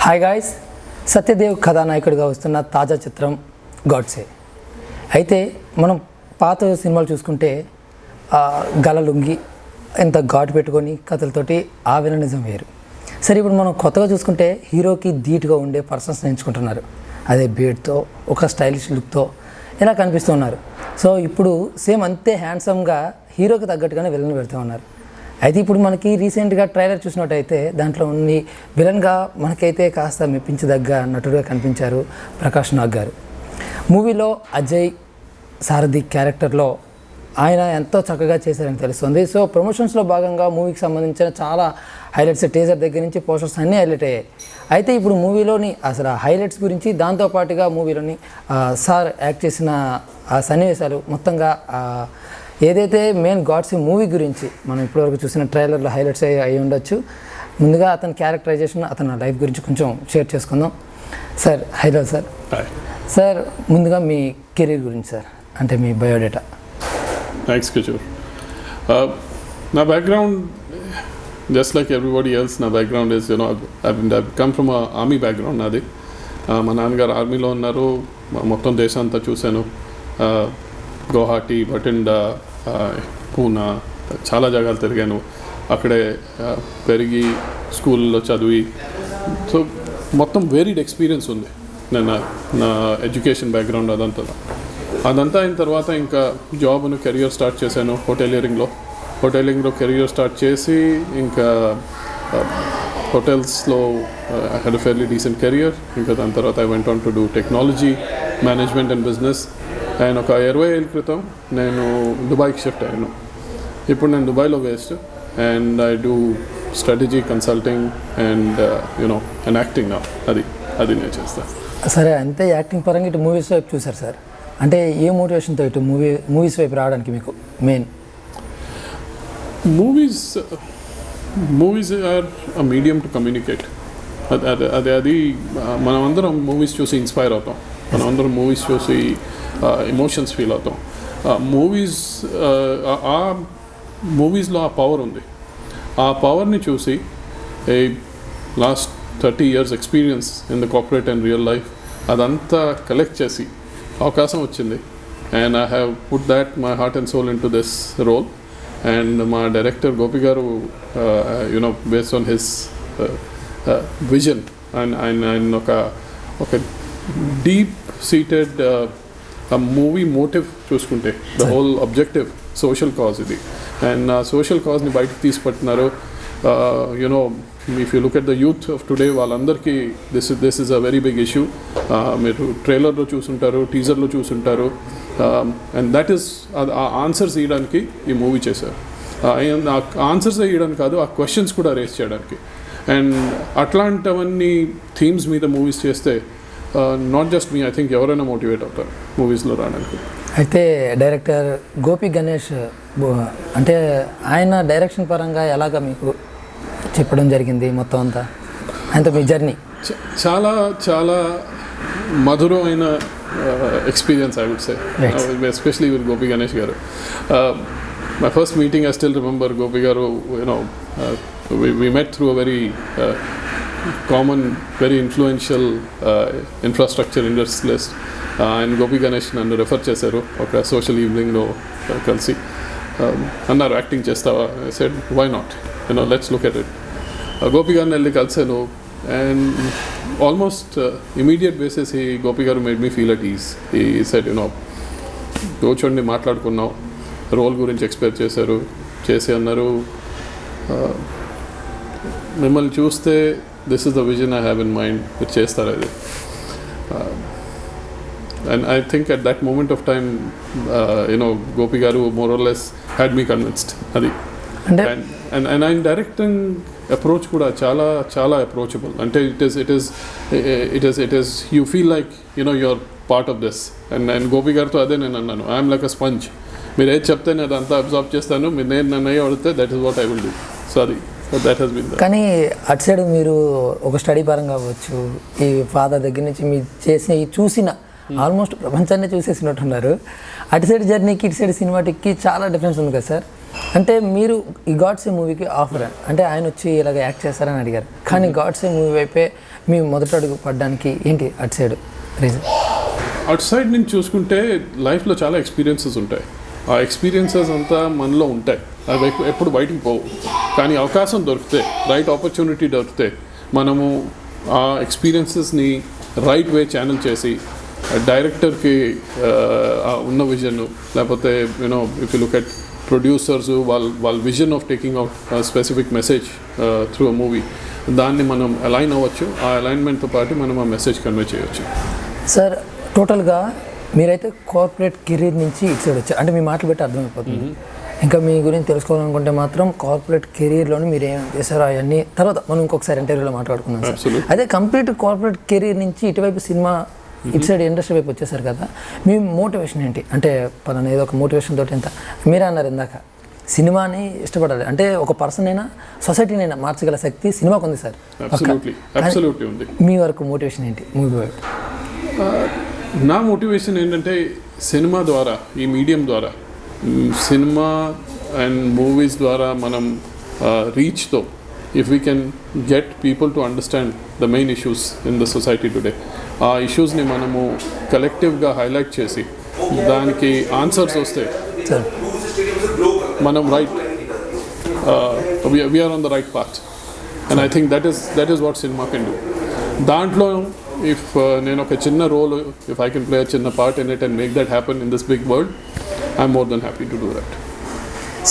Hi guys, Satyadev కథానాయకుడిగా వస్తున్న తాజా చిత్రం గాడ్సే. అయితే మనం పాత సినిమాలు చూసుకుంటే గల లుంగి ఎంత ఘాటు పెట్టుకొని కథలతోటి ఆ విలనిజం వేరు. సరే, ఇప్పుడు మనం కొత్తగా చూసుకుంటే హీరోకి ధీటుగా ఉండే పర్సన్స్ ఎంచుకుంటున్నారు. అదే బీడ్తో ఒక స్టైలిష్ లుక్తో ఇలా కనిపిస్తున్నారు. సో ఇప్పుడు సేమ్ అంతే హ్యాండ్సమ్గా హీరోకి తగ్గట్టుగానే విలన్ పెడుతూ ఉన్నారు. అయితే ఇప్పుడు మనకి రీసెంట్గా ట్రైలర్ చూసినట్టయితే దాంట్లో ఉన్న విలన్గా మనకైతే కాస్త మెప్పించదగ్గ నటుడుగా కనిపించారు ప్రకాష్ నాగ్ గారు. మూవీలో అజయ్ సారథి క్యారెక్టర్లో ఆయన ఎంతో చక్కగా చేశారని తెలుస్తుంది. సో ప్రమోషన్స్లో భాగంగా మూవీకి సంబంధించిన చాలా హైలైట్స్, టీజర్ దగ్గర నుంచి పోస్టర్స్ అన్నీ హైలైట్ అయ్యాయి. అయితే ఇప్పుడు మూవీలోని అసలు హైలైట్స్ గురించి, దాంతోపాటుగా మూవీలోని సార్ యాక్ట్ చేసిన ఆ సన్నివేశాలు, మొత్తంగా ఏదైతే మెయిన్ గాడ్సే మూవీ గురించి మనం ఇప్పటివరకు చూసిన ట్రైలర్లో హైలైట్స్ అయ్యి ఉండొచ్చు. ముందుగా అతని క్యారెక్టరైజేషన్, అతని లైఫ్ గురించి కొంచెం షేర్ చేసుకుందాం. Sir, hello sir. సార్, ముందుగా మీ కెరీర్ గురించి సార్, అంటే మీ బయోడేటా. థ్యాంక్స్ కిషోర్. నా background just like everybody else, నా background is I've come from a army background నాది. మా నాన్నగారు ఆర్మీలో ఉన్నారు. మొత్తం దేశం అంతా చూశాను. గువాహటి, బఠిండా, పూనా, చాలా జాగాలు తిరిగాను. అక్కడే పెరిగి స్కూల్లో చదివి, సో మొత్తం వేరీడ్ ఎక్స్పీరియన్స్ ఉంది. నేను నా ఎడ్యుకేషన్ బ్యాక్గ్రౌండ్ అదంతా అయిన తర్వాత ఇంకా జాబ్ను కెరియర్ స్టార్ట్ చేశాను హోటలింగ్లో కెరియర్ స్టార్ట్ చేసి ఇంకా హోటల్స్లో I had a fairly decent career. ఇంకా దాని తర్వాత I went on to do technology, management and business. And ఒక 20 ఏళ్ళ క్రితం నేను దుబాయ్కి షిఫ్ట్ అయ్యాను. ఇప్పుడు నేను దుబాయ్లో waste and I do strategy consulting and and acting. అది నేను చేస్తాను. సరే, అంతే యాక్టింగ్ పరంగా ఇటు మూవీస్ వైపు చూసారు సార్. అంటే ఏ మోటివేషన్తో ఇటు మూవీస్ వైపు రావడానికి మీకు main? Movies are a medium to communicate. అది మనమందరం మూవీస్ చూసి ఇన్స్పైర్ అవుతాం. మనమందరం మూవీస్ చూసి ఎమోషన్స్ ఫీల్ అవుతాం. మూవీస్లో ఆ పవర్ ఉంది. ఆ పవర్ని చూసి last 30 years experience in the corporate and real life అదంతా కలెక్ట్ చేసి అవకాశం వచ్చింది. And I have put that my heart and soul into this role. And మా director Gopi garu based on his vision and ఒక డీప్ సీటెడ్ మూవీ మోటివ్ చూసుకుంటే the whole objective social cause ఇది. And ఆ social కాజ్ని బయటకు తీసుపడుతున్నారు. If you look at the youth of today, వాళ్ళందరికీ this is a very big issue. మీరు ట్రైలర్లో చూసుంటారు, టీజర్లో చూసుంటారు. అండ్ దట్ ఈస్ ఆ ఆన్సర్స్ ఇవ్వడానికి ఈ మూవీ చేశారు. ఆ ఆన్సర్స్ ఇవ్వడానికి కాదు, ఆ క్వశ్చన్స్ కూడా రేస్ చేయడానికి. అండ్ అట్లాంటివన్నీ థీమ్స్ మీద మూవీస్ చేస్తే not just me, I think ఎవరైనా మోటివేట్ అవుతారు మూవీస్లో రావడానికి. అయితే డైరెక్టర్ గోపి గణేష్, అంటే ఆయన డైరెక్షన్ పరంగా ఎలాగ మీకు చెప్పడం జరిగింది మొత్తం అంతా, అంత మీ జర్నీ? చాలా చాలా మధురమైన experience I would say, especially with Gopi Ganesh garu. My first meeting I still remember. Gopi garu, we met through a very common, very influential infrastructure industrialist. And Gopi Ganesh నన్ను రెఫర్ చేశారు ఒక సోషల్ ఈవినింగ్లో కలిసి. అన్నారు, యాక్టింగ్ చేస్తావా? I said why not, let's look at it. Gopi గారిని వెళ్ళి కలిసాను. And almost immediate basis Gopi garu made me feel at ease. ఈ సెడ్ కూర్చోండి, మాట్లాడుకున్నాం. రోల్ గురించి ఎక్స్ప్లెయిన్ చేసి అన్నారు, మిమ్మల్ని చూస్తే this is the vision I have in mind, మీరు చేస్తారు అది. And I think at that moment of time Gopi garu more are less had me convinced. అది అండ్ ఆయన డైరెక్టింగ్ అప్రోచ్ కూడా చాలా చాలా అప్రోచబుల్. అంటే it is you feel like you're part of this. And Gopi గారితో అదే నేను అన్నాను, ఐఎమ్ లైక్ అ స్పంజ్. మీరు ఏది చెప్తే నేను అదంతా అబ్జర్వ్ చేస్తాను, మీరు నేను నన్ను అడిగితే that is what I will do. So అది దట్ హెస్ బీన్. కానీ అటు సైడ్ మీరు ఒక స్టడీ పరంగా అవ్వచ్చు, ఈ ఫాదర్ దగ్గర నుంచి మీరు చేసిన చూసిన ఆల్మోస్ట్ ప్రపంచాన్ని చూసేసినట్టున్నారు. అటు సైడ్ జర్నీకి ఇటు సైడ్ సినిమాటిక్కి చాలా డిఫరెన్స్ ఉంది కదా సార్. అంటే మీరు ఈ గాడ్సే మూవీకి ఆఫర్ అంటే ఆయన వచ్చి ఇలాగ యాక్ట్ చేస్తారని అడిగారు, కానీ గాడ్సే మూవీ వైపే మీ మొదటి అడుగు పడడానికి ఏంటి అటు సైడ్ రీజన్? అటు సైడ్ నుంచి చూసుకుంటే లైఫ్లో చాలా ఎక్స్పీరియన్సెస్ ఉంటాయి. ఆ ఎక్స్పీరియన్సెస్ అంతా మనలో ఉంటాయి, అవి ఎప్పుడు బయటికి పోవు. కానీ అవకాశం దొరికితే, రైట్ ఆపర్చునిటీ దొరికితే మనము ఆ ఎక్స్పీరియన్సెస్ని రైట్ వే ఛానల్ చేసి డైరెక్టర్కి ఉన్న విజన్, లేకపోతే you know if you look at producers వాళ్ళ vision of taking out specific message through a movie, దాన్ని మనం అలైన్ అవ్వచ్చు. ఆ అలైన్మెంట్తో పాటు మనం ఆ మెసేజ్ కన్వే చేయవచ్చు. సార్, టోటల్గా మీరైతే కార్పొరేట్ కెరీర్ నుంచి ఇటు సైడ్ వచ్చారు అంటే మీ మాటలు పెట్టి అర్థమైపోతుంది. ఇంకా మీ గురించి తెలుసుకోవాలనుకుంటే మాత్రం కార్పొరేట్ కెరీర్లోనే మీరు ఏం చేశారో అవన్నీ తర్వాత మనం ఇంకొకసారి ఇంటర్వ్యూలో మాట్లాడుకుందాం సార్. అదే కంప్లీట్ కార్పొరేట్ కెరీర్ నుంచి ఇటువైపు సినిమా ఇటు సైడ్ ఇండస్ట్రీ వైపు వచ్చేసారు కదా, మీ మోటివేషన్ ఏంటి? అంటే పలానా ఏదో ఒక మోటివేషన్ తోటి ఎంత మీరే అన్నారు ఇందాక, సినిమాని ఇష్టపడాలి అంటే ఒక పర్సన్ అయినా సొసైటీనైనా మార్చగల శక్తి సినిమాకు ఉంది సార్. మీ వరకు మోటివేషన్ ఏంటి మూవీ వైపు? నా మోటివేషన్ ఏంటంటే సినిమా ద్వారా, ఈ మీడియం ద్వారా, సినిమా అండ్ మూవీస్ ద్వారా మనం రీచ్తో if we can get people to understand the main issues in the society today, ఆ ఇష్యూస్ని మనము కలెక్టివ్గా హైలైట్ చేసి దానికి ఆన్సర్స్ వస్తే మనం right we're on the right path. And I think that is what cinema can do. దాంట్లో if నేను ఒక చిన్న role, if I can play a చిన్న part in it and make that happen in this big world, I'm more than happy to do that.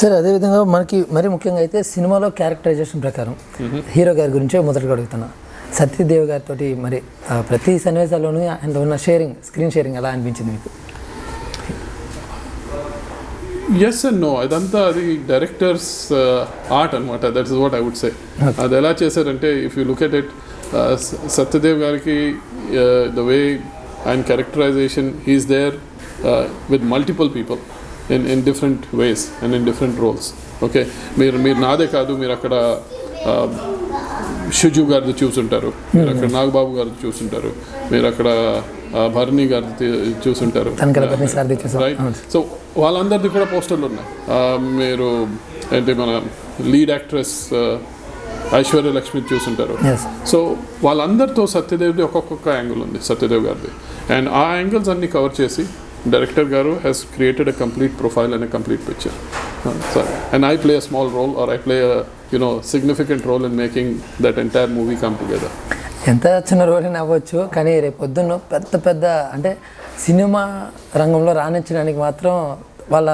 Sir, అదేవిధంగా మనకి మరీ ముఖ్యంగా అయితే సినిమాలో క్యారెక్టరైజేషన్ ప్రకారం హీరో గారి గురించే మొదటగా అడుగుతున్నా. సత్యదేవ్ గారితో మరి ప్రతి సన్నివేశాల్లోనూ ఆయన ఉన్న షేరింగ్, స్క్రీన్ షేరింగ్ ఎలా అనిపించింది మీకు? ఎస్ అండ్ నో, అదంతా అది డైరెక్టర్స్ ఆర్ట్ అనమాట. That is what I would say. అది ఎలా చేశారంటే if you look at it, Satyadev గారికి the way and characterisation he's there with multiple people in different ways and in different roles. Okay, మీరు నాదే కాదు, మీరు అక్కడ షుజు గారిది చూసుంటారు, మీరు అక్కడ నాగబాబు గారిది చూసుంటారు, మీరు అక్కడ భరణి గారిది చూసుంటారు, రైట్? సో వాళ్ళందరిది కూడా పోస్టర్లు ఉన్నాయి. మీరు ఏంటి మన లీడ్ యాక్ట్రెస్ ఐశ్వర్య లక్ష్మి చూసుంటారు. సో వాళ్ళందరితో సత్యదేవ్ది ఒక్కొక్క యాంగిల్ ఉంది, సత్యదేవ్ గారిది. అండ్ ఆ యాంగిల్స్ అన్ని కవర్ చేసి director garu has created a complete profile and a complete picture. And I play a small role, or I play a significant role in making that entire movie come together. ఎంత చిన్న role అయినా అవ్వచ్చు, కానీ రేపు పొద్దున్న పెద్ద అంటే cinema రంగంలో రాణించడానికి మాత్రం వాళ్ళ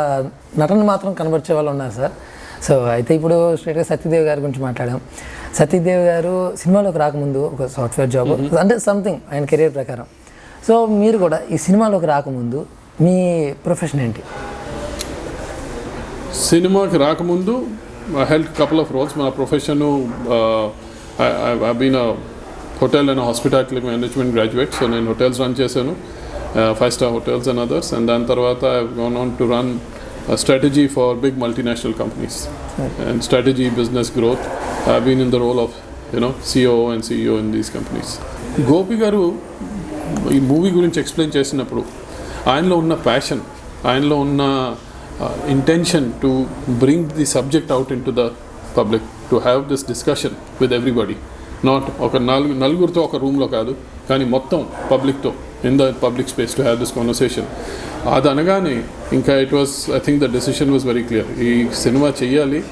నటన మాత్రం కనబరిచే వాళ్ళు ఉన్నారు సార్. సో అయితే ఇప్పుడు స్ట్రైట్గా సత్యదేవ్ గారి గురించి మాట్లాడాం. సత్యదేవ్ గారు సినిమాలోకి రాకముందు ఒక సాఫ్ట్వేర్ జాబ్ అంటే సంథింగ్ ఆయన కెరీర్ ప్రకారం. సో మీరు కూడా ఈ సినిమాలోకి రాకముందు మీ ప్రొఫెషన్ ఏంటి? సినిమాకి రాకముందు I held couple of roles. మా profession I been a hotel and hospitality management graduate. So నేను హోటల్స్ రన్ చేశాను, 5-star hotels and others. And దాని తర్వాత I gone on to run strategy for big multinational companies and strategy, business growth. I've been in the role of COO and CEO in these companies. Gopi garu ఈ movie గురించి explain చేసినప్పుడు ఆయనలో ఉన్న passion, ఆయనలో ఉన్న intention to bring the subject out into the public, to have this discussion with everybody, not ఒక నలుగురితో ఒక రూమ్లో కాదు, కానీ మొత్తం పబ్లిక్తో in the public space to have this conversation. అది అనగానే ఇంకా it was, I think the decision was very clear. ఈ సినిమా చెయ్యాలి,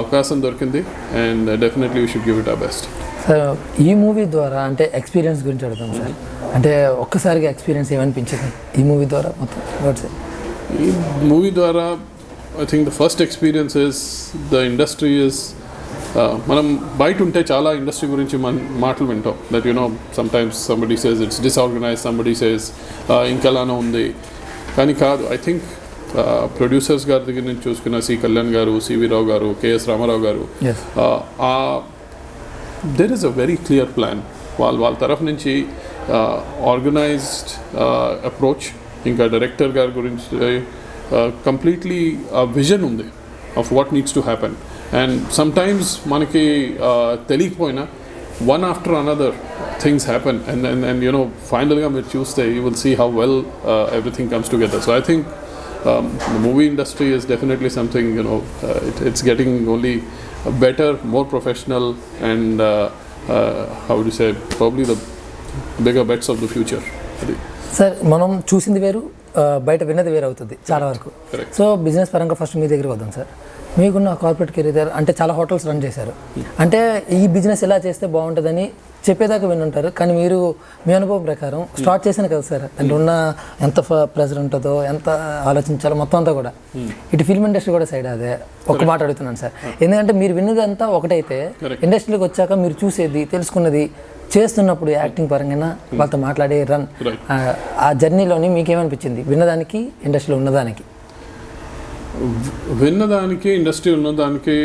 అవకాశం దొరికింది, and definitely we should give it our best. Sir, ఈ మూవీ ద్వారా అంటే ఎక్స్పీరియన్స్ గురించి అడుగుతాం సార్. అంటే ఒక్కసారిగా ఎక్స్పీరియన్స్ ఏమనిపించింది ఈ మూవీ ద్వారా మొత్తం? ఈ మూవీ ద్వారా I think the first experience is the industry is, మనం బయట ఉంటే చాలా ఇండస్ట్రీ గురించి మాటలు వింటాం, that sometimes somebody says it's disorganise, somebody says ఇంకెలానో ఉంది, కానీ కాదు. ఐ థింక్ ప్రొడ్యూసర్స్ గారి దగ్గర నుంచి చూసుకున్న సి కళ్యాణ్ గారు, సివి రావు గారు, కేఎస్ రామారావు గారు, there is a very clear plan. వాళ్ళ తరఫు నుంచి ఆర్గనైజ్డ్ అప్రోచ్, ఇంకా డైరెక్టర్ గారి గురించి కంప్లీట్లీ విజన్ ఉంది of what needs to happen. And sometimes మనకి తెలియకపోయినా one after another things happen, and finally మీరు చూస్తే you will see how well everything comes together. So I think the movie industry is definitely something it's getting only better, more professional, and how would you say, probably the bigger bets of the future. అది sir మనం చూసింది వేరు, బయట విన్నది వేరు అవుతుంది చాలా వరకు. Correct. సో బిజినెస్ పరంగా ఫస్ట్ మీ దగ్గరికి వద్దాం సార్. మీకున్న కార్పొరేట్ కెరీర్ అంటే చాలా హోటల్స్ రన్ చేశారు, అంటే ఈ బిజినెస్ ఎలా చేస్తే బాగుంటుందని చెప్పేదాకా వినుంటారు. కానీ మీరు మీ అనుభవం ప్రకారం స్టార్ట్ చేశాను కదా సార్, అంటే ఉన్న ఎంత ప్రెజర్ ఉంటుందో, ఎంత ఆలోచించాలో మొత్తం అంతా కూడా. ఇటు ఫిల్మ్ ఇండస్ట్రీ కూడా సైడ్ అదే ఒక మాట అడుగుతున్నాను సార్. ఎందుకంటే మీరు విన్నది అంతా ఒకటైతే ఇండస్ట్రీలోకి వచ్చాక మీరు చూసేది, తెలుసుకున్నది, చేస్తున్నప్పుడు యాక్టింగ్ పరంగా వాళ్ళతో మాట్లాడే రన్ ఆ జర్నీలోని మీకేమనిపించింది విన్నదానికి ఇండస్ట్రీలో ఉన్నదానికి? విన్నదానికి ఇండస్ట్రీ ఉన్నదానికి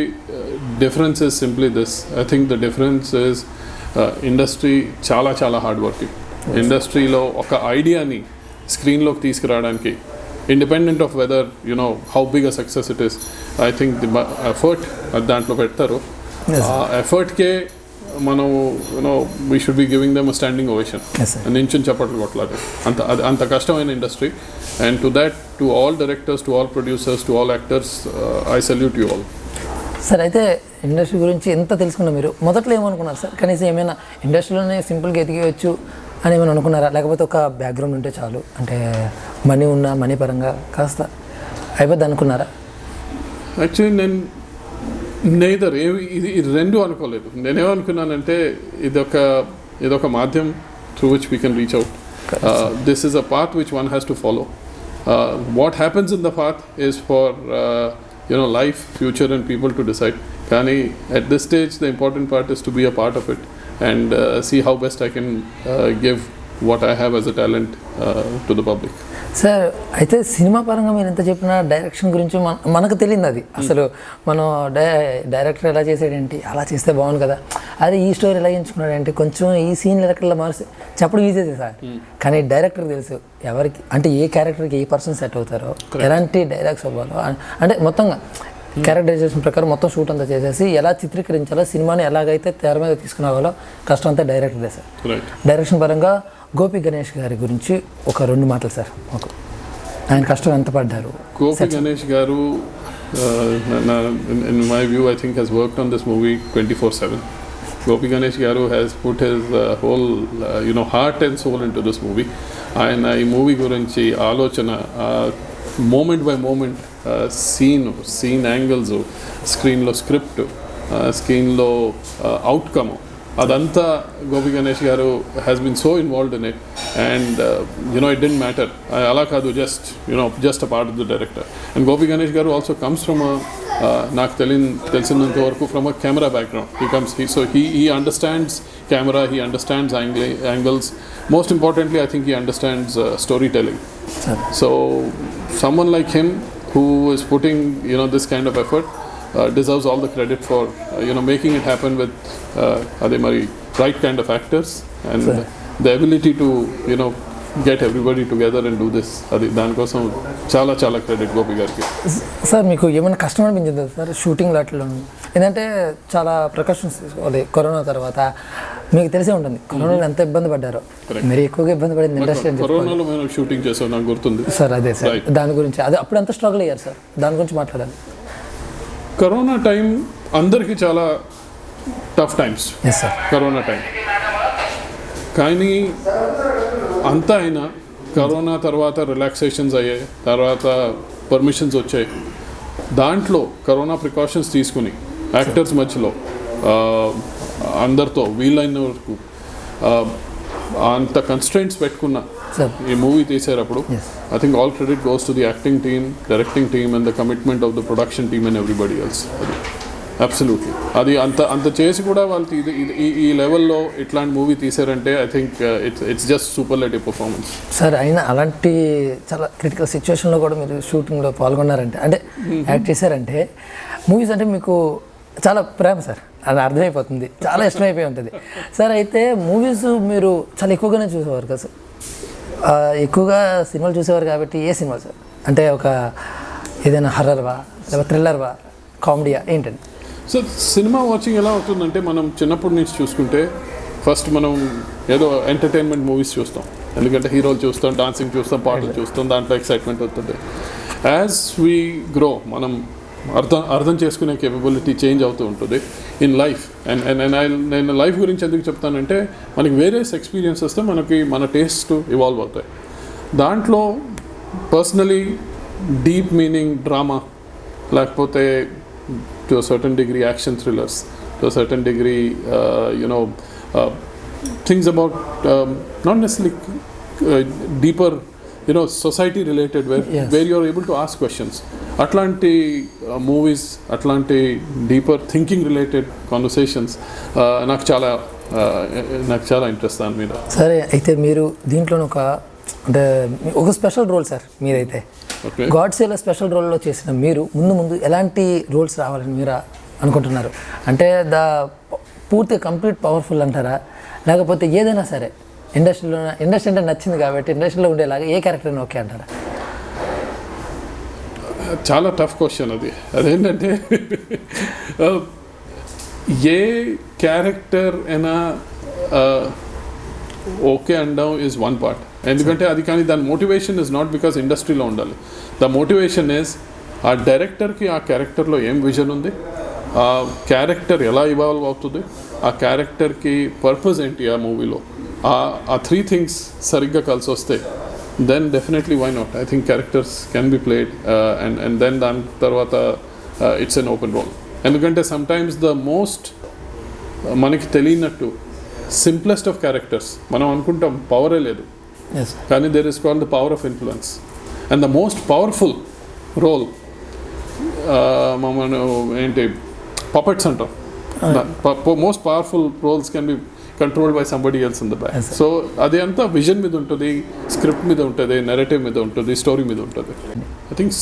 difference is simply this. I think the difference is industry చాలా చాలా హార్డ్ వర్కింగ్. ఇండస్ట్రీలో ఒక ఐడియాని స్క్రీన్లోకి తీసుకురావడానికి independent of whether you know how big a success it is, I think the effort దాంట్లో పెడతారు. ఆ ఎఫర్ట్కే మనం you know we should be giving them a standing ovation. నించుని చప్పట్లు కొట్లాడే అంత కష్టమైన industry. And to that, to all directors, to all producers, to all actors, I salute you all. Sir అయితే ఇండస్ట్రీ గురించి ఎంత తెలుసుకున్నా మీరు మొదట్లో ఏమనుకున్నారు సార్? కనీసం ఏమైనా ఇండస్ట్రీలోనే సింపుల్గా ఎదిగేయచ్చు అని ఏమైనా అనుకున్నారా? లేకపోతే ఒక బ్యాక్గ్రౌండ్ ఉంటే చాలు, అంటే మనీ ఉన్న మనీ పరంగా కాస్త అయిపోద్ది అనుకున్నారా? యాక్చువల్లీ నేను నేదర్ ఇది రెండు అనుకోలేదు. నేనేమనుకున్నానంటే ఇదొక మాధ్యం through which we can reach out. This is a path which one has to follow. What happens in the path is for life, future and people to decide. Kani at this stage the important part is to be a part of it and see how best I can give what I have as a talent to the public. Sir అయితే cinema పరంగా మీరు ఎంత చెప్పినా direction గురించి మనకు తెలియదు. అది అసలు మనం డైరెక్టర్ ఎలా చేసాడేంటి, అలా చేస్తే బాగుంది కదా, అది ఈ స్టోరీ ఎలా ఎంచుకున్నాడంటే కొంచెం ఈ సీన్ ఎక్కడలా మారిస్తే చెప్పడం ఈజీ సార్. కానీ డైరెక్టర్ తెలుసు ఎవరికి, అంటే ఏ క్యారెక్టర్కి ఏ పర్సన్ సెట్ అవుతారో, ఎలాంటి డైలాగ్స్ అవ్వాలో, అంటే మొత్తంగా క్యారెక్టరైజేషన్ ప్రకారం మొత్తం షూట్ అంతా చేసేసి ఎలా చిత్రీకరించాలో, సినిమాని ఎలాగైతే తెర మీద తీసుకురావాలో కష్టం అంతా డైరెక్టరే సార్. డైరెక్షన్ పరంగా గోపి గణేష్ గారి గురించి ఒక 2 మాటలు సార్. ఆయన కష్టం ఎంత పడ్డారు? గోపి గణేష్ గారు in my view I think has worked on this movie 24/7. Gopi Ganesh garu has put his whole heart and soul into this movie. ఆయన ఈ మూవీ గురించి ఆలోచన, moment by moment, scene angles, స్క్రీన్లో స్క్రిప్ట్, స్క్రీన్లో అవుట్కమ్, అదంతా Gopi Ganesh garu has been so involved in it. And it didn't matter, అలా కాదు, just a part of the director. And Gopi Ganesh garu also comes from నాకు తెలిసినంత వరకు from a camera background. He understands camera, he understands angles. Most importantly, I think he understands storytelling. So someone like him who is putting this kind of effort deserves all the credit for making it happen with right kind of actors and the ability to get everybody together and do this. అది దానికోసం చాలా చాలా credit Gopi గారికి. Sir మీకు ఏమైనా కష్టం అనిపించింది sir shooting లాట్లో? ఏంటంటే చాలా ప్రికాషన్స్ తీసుకోవాలి. కరోనా తర్వాత మీకు తెలిసే ఉంటుంది కరోనాలో ఎంత ఇబ్బంది పడ్డారో, మీరు ఎక్కువగా ఇబ్బంది పడింది ఇండస్ట్రీ. కరోనాలో మేము షూటింగ్ చేసాం, నాకు గుర్తుంది సార్. అదే సార్, దాని గురించి అప్పుడు ఎంత స్ట్రగుల్ అయ్యారు సార్, దాని గురించి మాట్లాడాలి. కరోనా టైం అందరికీ చాలా టఫ్ టైమ్స్. కరోనా టైం కానీ అంతా అయినా కరోనా తర్వాత రిలాక్సేషన్స్ అయ్యాయి, తర్వాత పర్మిషన్స్ వచ్చాయి. దాంట్లో కరోనా ప్రికాషన్స్ తీసుకుని యాక్టర్స్ మధ్యలో అందరితో వీలైన వరకు అంత కన్స్ట్రెంట్స్ పెట్టుకున్న ఈ మూవీ తీసేటప్పుడు I think all credit goes to the acting team, directing team and the commitment of the production team and everybody else. Absolutely అది అంత చేసి కూడా వాళ్ళు ఈ లెవెల్లో ఇట్లాంటి మూవీ తీసారంటే I think it's just superlative performance. Sir అయినా అలాంటి చాలా క్రిటికల్ సిచ్యువేషన్లో కూడా మీరు షూటింగ్లో పాల్గొన్నారంటే, అంటే యాక్ట్ చేశారంటే, మూవీస్ అంటే మీకు చాలా ప్రేమ సార్, అది అర్థమైపోతుంది, చాలా ఇష్టమైపోయి ఉంటుంది సార్. అయితే మూవీస్ మీరు చాలా ఎక్కువగానే చూసేవారు కదా సార్, ఎక్కువగా సినిమాలు చూసేవారు కాబట్టి ఏ సినిమా సార్? అంటే ఒక ఏదైనా హర్రర్వా, లేదా థ్రిల్లర్వా, కామెడీయా, ఏంటండి? సో సినిమా వాచింగ్ ఎలా అవుతుందంటే, మనం చిన్నప్పటి నుంచి చూసుకుంటే ఫస్ట్ మనం ఏదో ఎంటర్టైన్మెంట్ మూవీస్ చూస్తాం, ఎందుకంటే హీరోలు చూస్తాం, డాన్సింగ్ చూస్తాం, పాటలు చూస్తాం, దాంట్లో ఎక్సైట్మెంట్ అవుతుంది. యాజ్ వీ గ్రో మనం అర్థం చేసుకునే కేపబిలిటీ చేంజ్ అవుతూ ఉంటుంది ఇన్ లైఫ్. అండ్ నేను లైఫ్ గురించి ఎందుకు చెప్తానంటే మనకి వేరియస్ ఎక్స్పీరియన్సెస్తో మన టేస్ట్ ఇవాల్వ్ అవుతాయి. దాంట్లో పర్సనలీ డీప్ మీనింగ్ డ్రామా, లేకపోతే to certain degree action thrillers, to certain degree things about not necessary deeper society related where you're able to ask questions. అట్లాంటి మూవీస్, అట్లాంటి డీపర్ థింకింగ్ రిలేటెడ్ కాన్వర్సేషన్స్ నాకు చాలా interest దాని మీద. సరే, అయితే మీరు దీంట్లో ఒక స్పెషల్ రోల్ సార్ మీరైతే గాడ్సేలో స్పెషల్ రోల్లో చేసిన మీరు ముందు ఎలాంటి రోల్స్ రావాలని మీరు అనుకుంటున్నారు? అంటే పూర్తి కంప్లీట్ పవర్ఫుల్ అంటారా, లేకపోతే ఏదైనా సరే ఇండస్ట్రీ అంటే నచ్చింది కాబట్టి ఇండస్ట్రీలో ఉండేలాగా ఏ క్యారెక్టర్ ఓకే అంటారా? చాలా టఫ్ క్వశ్చన్ అదేంటంటే ఏ క్యారెక్టర్ అయినా ఓకే అనడం ఈజ్ వన్ పార్ట్. ఎందుకంటే అది కానీ దాని మోటివేషన్ ఇస్ నాట్ బికాస్ ఇండస్ట్రీలో ఉండాలి. ద మోటివేషన్ ఈజ్ ఆ డైరెక్టర్కి ఆ క్యారెక్టర్లో ఏం విజన్ ఉంది, ఆ క్యారెక్టర్ ఎలా ఇవాల్వ్ అవుతుంది, ఆ క్యారెక్టర్కి పర్పస్ ఏంటి ఆ మూవీలో, ఆ త్రీ థింగ్స్ సరిగ్గా కలిసి వస్తే then definitely why not. I think characters can be played and then దాని తర్వాత ఇట్స్ ఎన్ ఓపెన్ రోల్. ఎందుకంటే సమ్టైమ్స్ ద మోస్ట్ మనకి తెలియనట్టు సింప్లెస్ట్ ఆఫ్ క్యారెక్టర్స్ మనం అనుకుంటాం పవరే లేదు, కానీ there is called the power of influence. And the most powerful role మనం ఏంటి పపెట్స్ అంటాం. Most powerful roles can be controlled by somebody else in the back. So అది అంతా విజన్ మీద ఉంటుంది, స్క్రిప్ట్ మీద ఉంటుంది, నెరేటివ్ మీద ఉంటుంది, స్టోరీ మీద ఉంటుంది. ఐ థింక్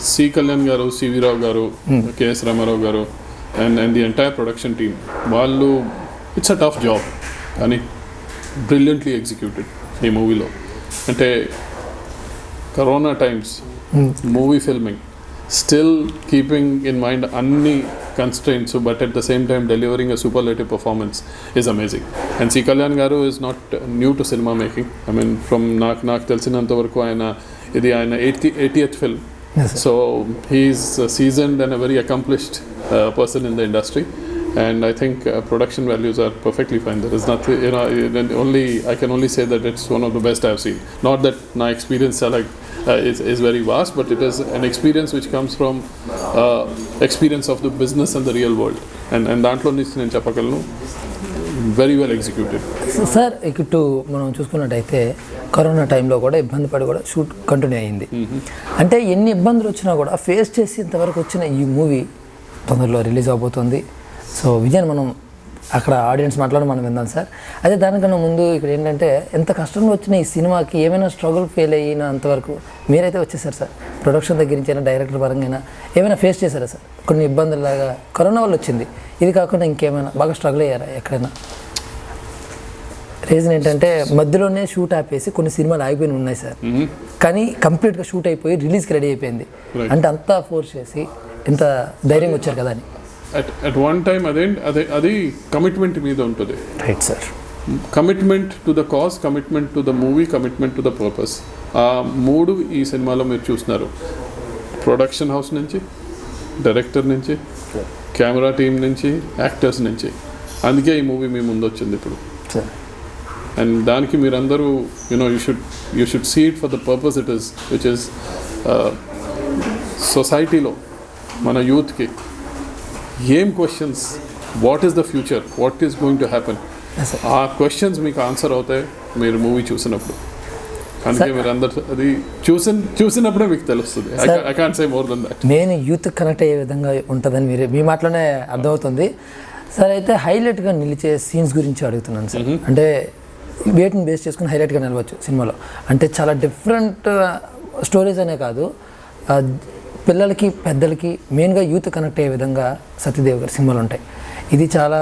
సి కళ్యాణ్ గారు, సివి రావు గారు, కెఎస్ రామారావు గారు and the entire production team, వాళ్ళు ఇట్స్ అ టఫ్ జాబ్ కానీ బ్రిలియంట్లీ ఎగ్జిక్యూటెడ్ ఈ మూవీలో. అంటే corona times movie filming, still keeping in mind అన్ని constraints but at the same time delivering a superlative performance is amazing. And C. Kalyan garu is not new to cinema making. I mean from నాకు తెలిసినంత వరకు ఆయన 80th film. Yes, so he is seasoned and a very accomplished person in the industry, and I think production values are perfectly fine. There is nothing, I can only say that it's one of the best I've seen. Not that my experience is very vast, but it is an experience which comes from experience of the business and the real world, and దాంట్లో నుంచి నేను చెప్పగలను very well executed. Sir ఇటు మనం చూసుకున్నట్టయితే corona టైంలో కూడా ఇబ్బంది పడి కూడా షూట్ కంటిన్యూ అయ్యింది. అంటే ఎన్ని ఇబ్బందులు వచ్చినా కూడా ఫేస్ చేసి ఇంతవరకు వచ్చిన ఈ మూవీ తొందరలో రిలీజ్ అవబోతుంది. సో విజయన్ మనం అక్కడ ఆడియన్స్ మాట్లాడి మనం విందాం సార్. అదే దానికన్నా ముందు ఇక్కడ ఏంటంటే ఎంత కష్టంగా వచ్చిన ఈ సినిమాకి ఏమైనా స్ట్రగుల్ ఫెయిల్ అయిన అంతవరకు మీరైతే వచ్చేసారు సార్. ప్రొడక్షన్ దగ్గర నుంచి అయినా డైరెక్టర్ పరంగా ఏమైనా ఫేస్ చేశారా సార్? కొన్ని ఇబ్బందులాగా కరోనా వల్ల వచ్చింది, ఇది కాకుండా ఇంకేమైనా బాగా స్ట్రగుల్ అయ్యారా ఎక్కడైనా? రీజన్ ఏంటంటే మధ్యలోనే షూట్ ఆపేసి కొన్ని సినిమాలు ఆగిపోయి ఉన్నాయి సార్, కానీ కంప్లీట్గా షూట్ అయిపోయి రిలీజ్కి రెడీ అయిపోయింది. అంటే అంతా ఫోర్స్ చేసి ఇంత ధైర్యంగా వచ్చారు కదా అని. at one time అది కమిట్మెంట్ మీద ఉంటుంది. Right sir. Commitment to the cause, commitment to the movie, commitment to the purpose. ఆ మూడు ఈ సినిమాలో మీరు చూస్తున్నారు. ప్రొడక్షన్ హౌస్ నుంచి, డైరెక్టర్ నుంచి, కెమెరా టీమ్ నుంచి, యాక్టర్స్ నుంచి. అందుకే ఈ మూవీ మీ ముందు వచ్చింది ఇప్పుడు. అండ్ దానికి మీరందరూ you should see it for the purpose it is, which is సొసైటీలో మన యూత్కి ఏం questions, what is the future, what is going to happen, ఆ క్వశ్చన్స్ మీకు ఆన్సర్ అవుతాయి మీరు మూవీ చూసినప్పుడు. అందుకే మీరు అందరు అది చూసినప్పుడే మీకు తెలుస్తుంది. I can't say more than that. నేను యూత్ కనెక్ట్ అయ్యే విధంగా ఉంటుందని మీరు మీ మాటలోనే అర్థమవుతుంది సార్. అయితే హైలైట్గా నిలిచే సీన్స్ గురించి అడుగుతున్నాను సార్. అంటే వేటిని బేస్ చేసుకుని హైలైట్గా నిలవచ్చు సినిమాలో. అంటే చాలా డిఫరెంట్ స్టోరీస్ అనే కాదు, పిల్లలకి పెద్దలకి మెయిన్గా యూత్ కనెక్ట్ అయ్యే విధంగా సత్యదేవ్ గారి సినిమాలు ఉంటాయి. ఇది చాలా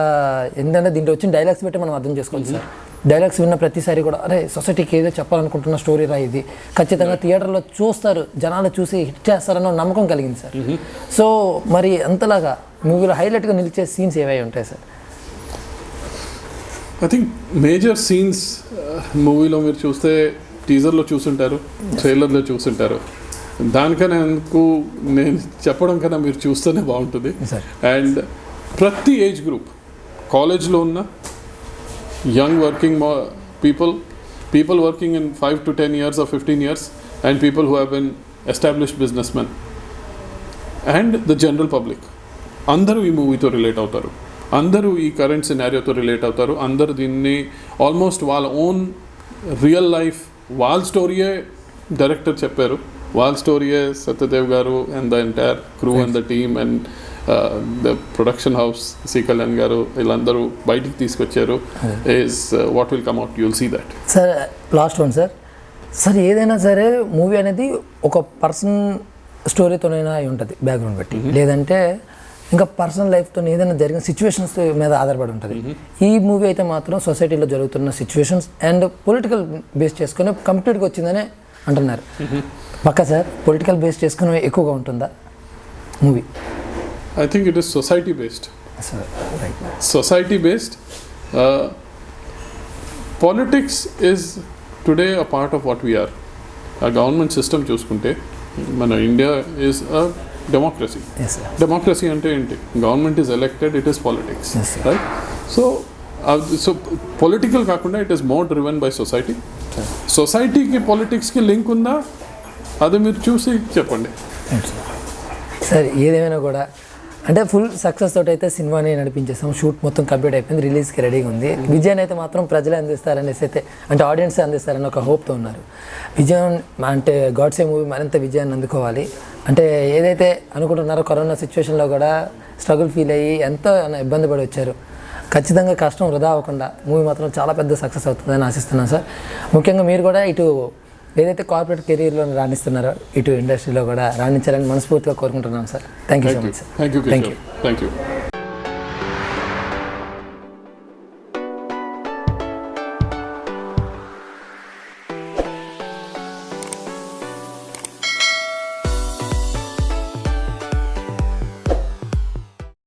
ఏంటంటే దీంట్లో వచ్చిన డైలాగ్స్ పెట్టి మనం అర్థం చేసుకోవచ్చు సార్. డైలాగ్స్ విన్న ప్రతిసారి కూడా అరే సొసైటీకి ఏదో చెప్పాలనుకుంటున్న స్టోరీ రా ఇది, ఖచ్చితంగా థియేటర్లో చూస్తారు, జనాలు చూసి హిట్ చేస్తారన్న నమ్మకం కలిగింది సార్. సో మరి అంతలాగా మూవీలో హైలైట్గా నిలిచే సీన్స్ ఏవై ఉంటాయి sir? I think major scenes మూవీలో మీరు చూస్తే టీజర్లో చూసుంటారు, ట్రైలర్లో చూసుంటారు. దానికన్నా నేను చెప్పడం కన్నా మీరు చూస్తేనే బాగుంటుంది. సార్ అండ్ ప్రతి ఏజ్ గ్రూప్, కాలేజ్లో ఉన్న young working people working in 5 to 10 years or 15 years, and people who have been established businessmen and the general public, అందరూ ఈ మూవీతో రిలేట్ అవుతారు, అందరూ ఈ కరెంట్ సినారియోతో రిలేట్ అవుతారు. అందరూ దీన్ని ఆల్మోస్ట్ వాళ్ళ ఓన్ రియల్ లైఫ్, వాళ్ళ స్టోరీయే డైరెక్టర్ చెప్పారు, వాళ్ళ స్టోరీయే Satyadev garu and the entire crew and the team and the production house Kalyan garu వీళ్ళందరూ బయటికి తీసుకొచ్చారు. Is what will come out, you will see that. Sir last one sir ఏదైనా సరే మూవీ అనేది ఒక పర్సన్ స్టోరీతోనైనా అయి ఉంటుంది బ్యాక్గ్రౌండ్ బట్టి, లేదంటే ఇంకా పర్సనల్ లైఫ్తో ఏదైనా జరిగిన సిచ్యువేషన్స్ మీద ఆధారపడి ఉంటుంది. ఈ మూవీ అయితే మాత్రం సొసైటీలో జరుగుతున్న సిచ్యువేషన్స్ అండ్ పొలిటికల్ బేస్ చేసుకుని కంప్లీట్గా వచ్చిందని అంటున్నారు. పక్కా సార్ పొలిటికల్ బేస్ చేసుకుని ఎక్కువగా ఉంటుందా movie? I think it is society based. Right. Society based. Politics is today a part of what we are. A government system చూసుకుంటే మన India is a democracy. Yes, sir. Democracy అంటే ఏంటి? Government is elected, it is politics. Yes, sir. Right? So political కాకుండా it is more driven by society. సొసైటీకి పొలిటిక్స్కి link ఉందా అది మీరు చూసి చెప్పండి. సార్ ఏదేమైనా కూడా అంటే ఫుల్ సక్సెస్ తోటి అయితే సినిమాని నడిపించేసాం, షూట్ మొత్తం కంప్లీట్ అయిపోయింది, రిలీజ్కి రెడీగా ఉంది. విజయాన్ని అయితే మాత్రం ప్రజలే అందిస్తారనేసి అయితే అంటే ఆడియన్స్ అందిస్తారని ఒక హోప్తో ఉన్నారు. విజయం అంటే గాడ్సే మూవీ మరింత విజయాన్ని అందుకోవాలి అంటే ఏదైతే అనుకుంటున్నారో కరోనా సిచ్యువేషన్లో కూడా స్ట్రగుల్ ఫీల్ అయ్యి ఎంతో ఇబ్బంది పడి వచ్చారు. ఖచ్చితంగా కష్టం వృధా అవ్వకుండా మూవీ మాత్రం చాలా పెద్ద సక్సెస్ అవుతుందని ఆశిస్తున్నాను సార్. ముఖ్యంగా మీరు కూడా ఇటు ఏదైతే కార్పొరేట్ కెరీర్లో రాణిస్తున్నారో ఇటు ఇండస్ట్రీలో కూడా రాణించాలని మనస్ఫూర్తిగా కోరుకుంటున్నాను sir. Thank you so much sir. Thank you.